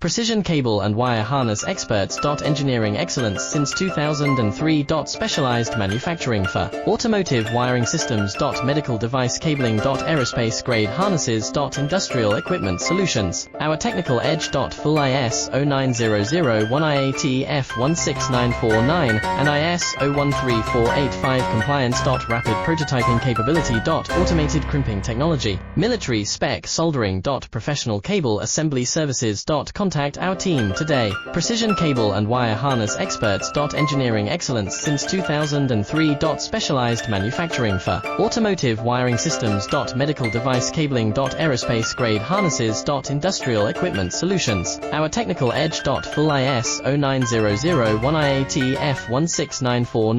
Precision cable and wire harness experts. Engineering excellence since 2003. Specialized manufacturing for automotive wiring systems. Medical device cabling. Aerospace grade harnesses. Industrial equipment solutions. Our technical edge. Full ISO 9001 IAT F16949 and ISO 13485 compliance. Rapid prototyping capability. Automated crimping technology. Military spec soldering. Professional cable assembly services. Contact our team today. Precision cable and wire harness experts. Engineering excellence since 2003. Specialized manufacturing for automotive wiring systems. Medical device cabling. Aerospace grade harnesses. Industrial equipment solutions. Our technical edge. Full ISO 9001 IAT F16949